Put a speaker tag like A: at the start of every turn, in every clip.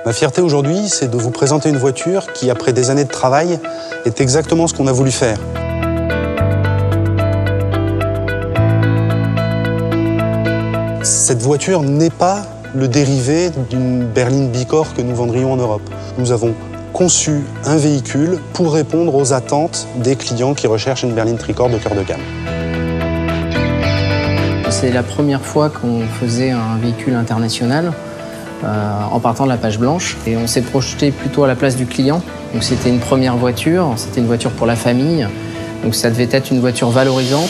A: Ma fierté aujourd'hui, c'est de vous présenter une voiture qui, après des années de travail, est exactement ce qu'on a voulu faire. Cette voiture n'est pas le dérivé d'une berline Bicorp que nous vendrions en Europe. Nous avons conçu un véhicule pour répondre aux attentes des clients qui recherchent une berline Tricorp de cœur de gamme.
B: C'est la première fois qu'on faisait un véhicule international en partant de la page blanche. Et on s'est projeté plutôt à la place du client. Donc c'était une première voiture, c'était une voiture pour la famille. Donc ça devait être une voiture valorisante.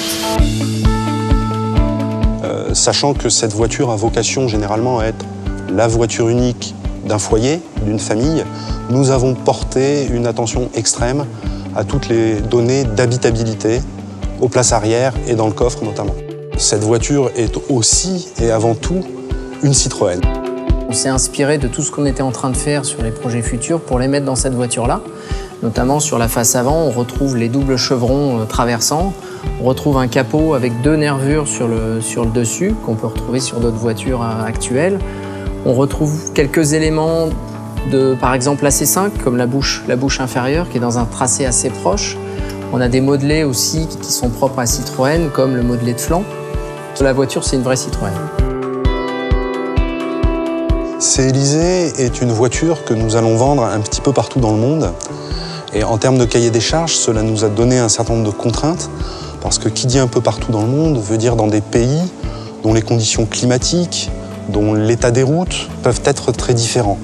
A: Sachant que cette voiture a vocation généralement à être la voiture unique d'un foyer, d'une famille, nous avons porté une attention extrême à toutes les données d'habitabilité, aux places arrière et dans le coffre notamment. Cette voiture est aussi et avant tout une Citroën.
B: On s'est inspiré de tout ce qu'on était en train de faire sur les projets futurs pour les mettre dans cette voiture-là. Notamment sur la face avant, on retrouve les doubles chevrons traversants. On retrouve un capot avec 2 nervures sur le dessus, qu'on peut retrouver sur d'autres voitures actuelles. On retrouve quelques éléments de, par exemple, l'AC5, comme la bouche inférieure, qui est dans un tracé assez proche. On a des modelés aussi qui sont propres à Citroën, comme le modelé de flanc. La voiture, c'est une vraie Citroën.
A: C-Élysée est une voiture que nous allons vendre un petit peu partout dans le monde. Et en termes de cahier des charges, cela nous a donné un certain nombre de contraintes, parce que qui dit un peu partout dans le monde veut dire dans des pays dont les conditions climatiques, dont l'état des routes peuvent être très différents.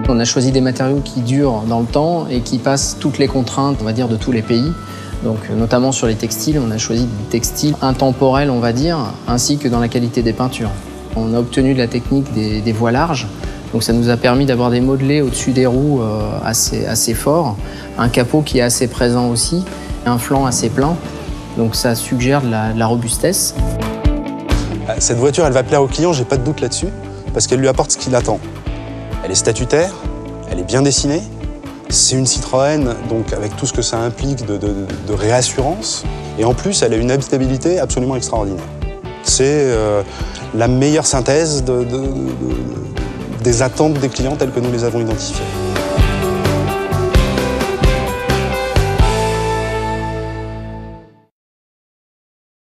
B: On a choisi des matériaux qui durent dans le temps et qui passent toutes les contraintes, on va dire, de tous les pays. Donc, notamment sur les textiles, on a choisi des textiles intemporels, on va dire, ainsi que dans la qualité des peintures. On a obtenu de la technique des voies larges, donc ça nous a permis d'avoir des modelés au-dessus des roues assez forts, un capot qui est assez présent aussi, un flanc assez plein, donc ça suggère de la robustesse.
A: Cette voiture, elle va plaire au client, j'ai pas de doute là-dessus, parce qu'elle lui apporte ce qu'il attend. Elle est statutaire, elle est bien dessinée, c'est une Citroën, donc avec tout ce que ça implique de réassurance, et en plus, elle a une habitabilité absolument extraordinaire. C'est la meilleure synthèse des attentes des clients telles que nous les avons identifiées.